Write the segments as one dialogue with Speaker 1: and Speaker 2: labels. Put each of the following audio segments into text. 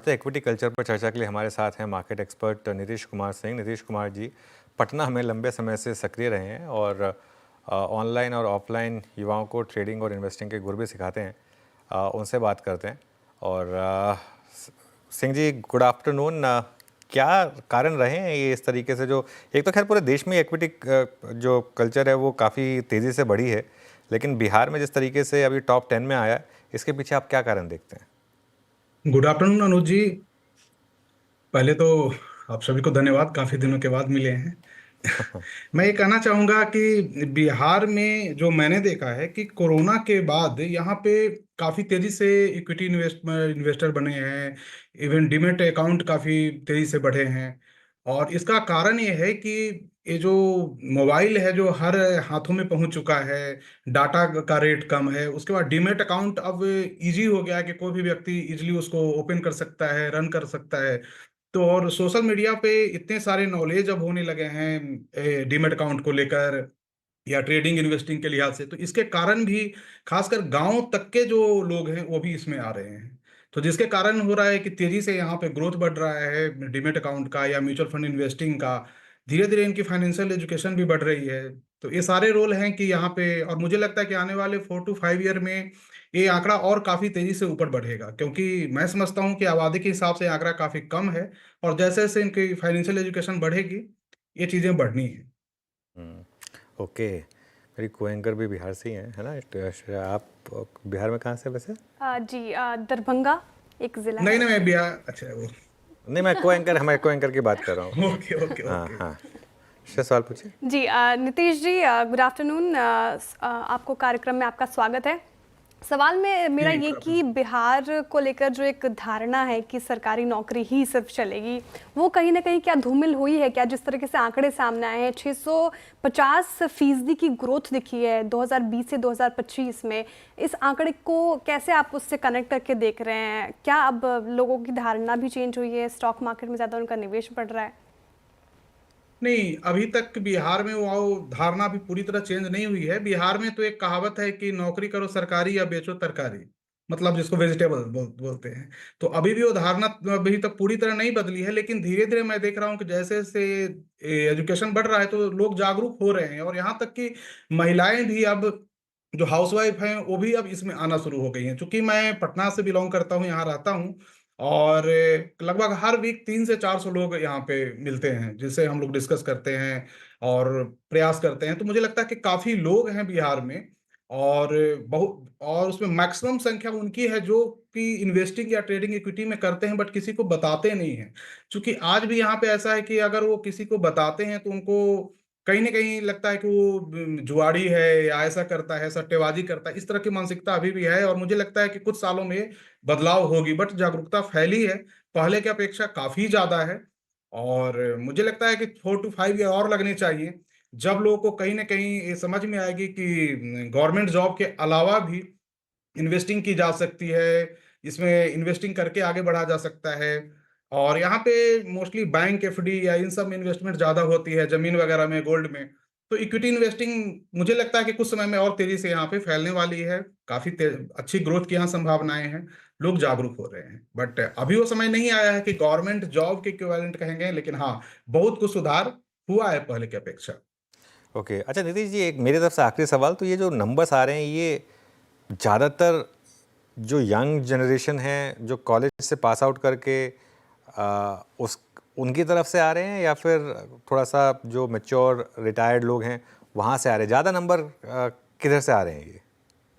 Speaker 1: बढ़ते equity culture पर चर्चा के लिए हमारे साथ हैं मार्केट एक्सपर्ट नीतीश कुमार सिंह। नीतीश कुमार जी पटना में लंबे समय से सक्रिय रहे हैं और ऑनलाइन और ऑफलाइन युवाओं को ट्रेडिंग और इन्वेस्टिंग के गुर भी सिखाते हैं। उनसे बात करते हैं। और सिंह जी, गुड आफ्टरनून। क्या कारण रहे हैं ये इस तरीके से, जो एक तो खैर पूरे देश में इक्विटी जो कल्चर है वो काफ़ी तेज़ी से बढ़ी है, लेकिन बिहार में जिस तरीके से अभी टॉप 10 में आया है, इसके पीछे आप क्या कारण देखते हैं?
Speaker 2: गुड आफ्टरनून अनुज जी। पहले तो आप सभी को धन्यवाद, काफी दिनों के बाद मिले हैं। मैं ये कहना चाहूंगा कि बिहार में जो मैंने देखा है कि कोरोना के बाद यहाँ पे काफी तेजी से इक्विटी इन्वेस्टर बने हैं। इवन डीमेट अकाउंट काफी तेजी से बढ़े हैं। और इसका कारण ये है कि ये जो मोबाइल है जो हर हाथों में पहुंच चुका है, डाटा का रेट कम है, उसके बाद डीमेट अकाउंट अब इजी हो गया है कि कोई भी व्यक्ति इजीली उसको ओपन कर सकता है, रन कर सकता है। तो और सोशल मीडिया पे इतने सारे नॉलेज अब होने लगे हैं डीमेट अकाउंट को लेकर या ट्रेडिंग इन्वेस्टिंग के लिहाज से, तो इसके कारण भी खासकर गांव तक के जो लोग हैं वो भी इसमें आ रहे हैं। तो जिसके कारण हो रहा है कि तेजी से यहाँ पे ग्रोथ बढ़ रहा है डीमेट अकाउंट का या म्यूचुअल फंड इन्वेस्टिंग का। धीरे धीरे इनकी फाइनेंशियल एजुकेशन भी बढ़ रही है। तो ये सारे रोल हैं कि यहाँ पे, और मुझे लगता है कि आने वाले 4 to 5 ईयर में ये आंकड़ा और काफी तेजी से ऊपर बढ़ेगा, क्योंकि मैं समझता हूँ कि आबादी के हिसाब से ये आंकड़ा काफी कम है। और जैसे जैसे इनकी फाइनेंशियल एजुकेशन बढ़ेगी ये चीजें बढ़नी है।
Speaker 1: ओके। मेरी को एंकर भी बिहार से ही हैं, है ना? आप बिहार में कहाँ से वैसे?
Speaker 3: जी, दरभंगा एक जिला
Speaker 2: नहीं
Speaker 3: है
Speaker 2: नहीं, मैं
Speaker 3: उसमें।
Speaker 2: बिहार, अच्छा वो।
Speaker 1: नहीं, मैं को एंकर, हमारे को एंकर की बात कर रहा हूँ।
Speaker 2: ओके ओके
Speaker 1: हाँ
Speaker 2: ओके।
Speaker 1: हाँ, सवाल पूछिए।
Speaker 3: जी, नीतीश जी, गुड आफ्टरनून। आपको कार्यक्रम में आपका स्वागत है। सवाल में मेरा
Speaker 2: जी
Speaker 3: ये
Speaker 2: गुड
Speaker 3: कि
Speaker 2: आफ्टरनून।
Speaker 3: बिहार को लेकर जो एक धारणा है कि सरकारी नौकरी ही सिर्फ चलेगी, वो कहीं ना कहीं क्या धूमिल हुई है क्या? जिस तरीके से आंकड़े सामने आए हैं, 650% की ग्रोथ दिखी है 2020 से 2025 में। इस आंकड़े को कैसे आप उससे कनेक्ट करके देख रहे हैं? क्या अब लोगों की धारणा भी चेंज हुई है, स्टॉक मार्केट में ज़्यादा उनका निवेश बढ़ रहा है?
Speaker 2: नहीं, अभी तक बिहार में वो धारणा भी पूरी तरह चेंज नहीं हुई है। बिहार में तो एक कहावत है कि नौकरी करो सरकारी या बेचो तरकारी, मतलब जिसको वेजिटेबल बोलते हैं। तो अभी भी वो धारणा अभी तक पूरी तरह नहीं बदली है, लेकिन धीरे धीरे मैं देख रहा हूँ कि जैसे जैसे एजुकेशन बढ़ रहा है तो लोग जागरूक हो रहे हैं। और यहाँ तक कि महिलाएं भी अब, जो हाउसवाइफ हैं, वो भी अब इसमें आना शुरू हो गई हैं। चूंकि मैं पटना से बिलोंग करता हूँ, यहाँ रहता हूँ, और लगभग हर वीक 300 से 400 लोग यहाँ पे मिलते हैं जिनसे हम लोग डिस्कस करते हैं और प्रयास करते हैं। तो मुझे लगता है कि काफी लोग हैं बिहार में। और बहुत, और उसमें मैक्सिमम संख्या उनकी है जो कि इन्वेस्टिंग या ट्रेडिंग इक्विटी में करते हैं, बट किसी को बताते नहीं हैं। क्योंकि आज भी यहाँ पे ऐसा है कि अगर वो किसी को बताते हैं तो उनको कहीं ना कहीं लगता है कि वो जुआड़ी है या ऐसा करता है, सट्टेबाजी करता है। इस तरह की मानसिकता अभी भी है, और मुझे लगता है कि कुछ सालों में बदलाव होगी। बट जागरूकता फैली है, पहले की अपेक्षा काफी ज्यादा है। और मुझे लगता है कि 4 to 5 ईयर और लगने चाहिए, जब लोगों को कहीं ना कहीं ये समझ में आएगी कि गवर्नमेंट जॉब के अलावा भी इन्वेस्टिंग की जा सकती है, इसमें इन्वेस्टिंग करके आगे बढ़ा जा सकता है। और यहाँ पे मोस्टली बैंक एफडी या इन सब में इन्वेस्टमेंट ज्यादा होती है, जमीन वगैरह में, गोल्ड में। तो इक्विटी इन्वेस्टिंग मुझे लगता है कि कुछ समय में और तेजी से यहाँ पे फैलने वाली है। काफी अच्छी ग्रोथ की यहाँ संभावनाएं हैं। लोग जागरूक हो रहे हैं, बट अभी वो समय नहीं आया है कि गवर्नमेंट जॉब के इक्विवेलेंट कहेंगे, लेकिन हाँ, बहुत कुछ सुधार हुआ है पहले की अपेक्षा।
Speaker 1: ओके, अच्छा नीतीश जी, एक मेरी तरफ से आखिरी सवाल। तो ये जो नंबर्स आ रहे हैं, ये ज़्यादातर जो यंग जनरेशन है जो कॉलेज से पास आउट करके उस उनकी तरफ से आ रहे हैं, या फिर थोड़ा सा जो मैच्योर रिटायर्ड लोग हैं वहाँ से आ रहे हैं? ज़्यादा नंबर किधर से आ रहे हैं ये?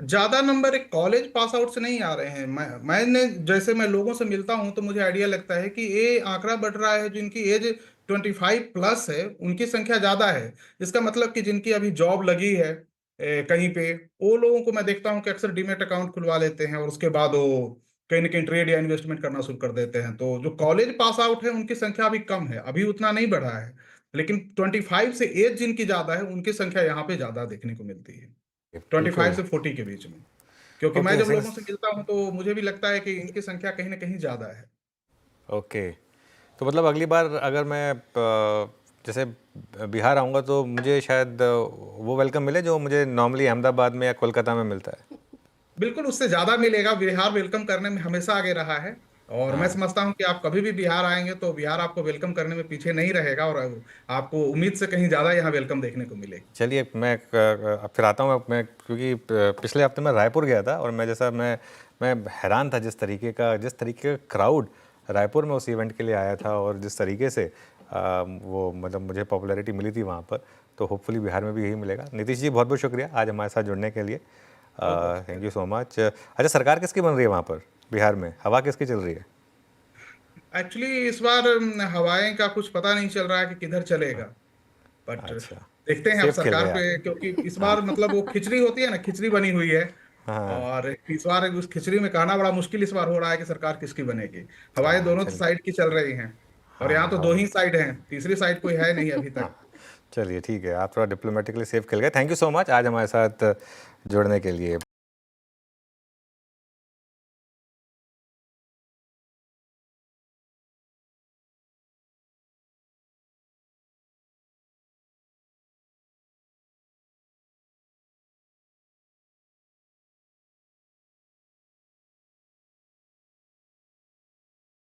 Speaker 2: ज्यादा नंबर एक कॉलेज पास आउट से नहीं आ रहे हैं। मैंने जैसे मैं लोगों से मिलता हूं तो मुझे आइडिया लगता है कि ये आंकड़ा बढ़ रहा है, जिनकी एज 25 प्लस है उनकी संख्या ज्यादा है। इसका मतलब कि जिनकी अभी जॉब लगी है कहीं पे, वो लोगों को मैं देखता हूं कि अक्सर डीमेट अकाउंट खुलवा लेते हैं और उसके बाद वो कहीं ना कहीं ट्रेड या इन्वेस्टमेंट करना शुरू कर देते हैं। तो जो कॉलेज पास आउट है उनकी संख्या अभी कम है, अभी उतना नहीं बढ़ा है। लेकिन 25 से एज जिनकी ज्यादा है उनकी संख्या यहाँ पे ज्यादा देखने को मिलती है, 25 से 40 के बीच में। क्योंकि मैं
Speaker 1: ओके
Speaker 2: जब
Speaker 1: सिंह।
Speaker 2: लोगों से मिलता हूं तो मुझे भी लगता है कि इनकी संख्या कहीं ना कहीं ज्यादा है।
Speaker 1: ओके, तो मतलब अगली बार अगर मैं जैसे बिहार आऊँगा तो मुझे शायद वो वेलकम मिले जो मुझे नॉर्मली अहमदाबाद में या कोलकाता में मिलता है।
Speaker 2: बिल्कुल उससे ज्यादा मिलेगा। बिहार वेलकम करने में हमेशा आगे रहा है। और मैं समझता हूं कि आप कभी भी बिहार आएंगे तो बिहार आपको वेलकम करने में पीछे नहीं रहेगा, और आपको उम्मीद से कहीं ज्यादा यहाँ वेलकम देखने को मिलेगी।
Speaker 1: चलिए मैं अब फिर आता हूँ मैं, क्योंकि पिछले हफ्ते मैं रायपुर गया था और मैं हैरान था जिस तरीके का क्राउड रायपुर में उस इवेंट के लिए आया था, और जिस तरीके से वो मतलब मुझे पॉपुलैरिटी मिली थी वहाँ पर। तो होपफुली बिहार में भी यही मिलेगा। नीतीश जी बहुत बहुत शुक्रिया आज हमारे साथ जुड़ने के लिए। Thank you so much. अच्छा, सरकार किसकी बन रही है वहाँ पर बिहार में? हवा किसकी चल रही है?
Speaker 2: एक्चुअली इस बार हवाएं का कुछ पता नहीं चल रहा है कि किधर चलेगा, बट
Speaker 1: अच्छा,
Speaker 2: देखते हैं अब
Speaker 1: सेफ खेल
Speaker 2: सरकार
Speaker 1: रहे हैं आप।
Speaker 2: पे, क्योंकि इस बार मतलब वो खिचड़ी होती है ना, खिचड़ी बनी हुई है।
Speaker 1: हाँ
Speaker 2: और इस बार उस खिचड़ी में कहना बड़ा मुश्किल इस बार हो रहा है कि सरकार किसकी बनेगी। हवाएं
Speaker 1: हाँ,
Speaker 2: दोनों
Speaker 1: चलिए।
Speaker 2: साइड की चल रही हैं, और यहाँ
Speaker 1: हाँ
Speaker 2: तो दो
Speaker 1: हाँ
Speaker 2: ही साइड हैं, तीसरी साइड कोई है नहीं अभी
Speaker 1: हाँ,
Speaker 2: तक।
Speaker 1: चलिए ठीक है, आप थोड़ा डिप्लोमेटिकली सेफ खेल गए। थैंक यू सो मच आज हमारे साथ जुड़ने के लिए।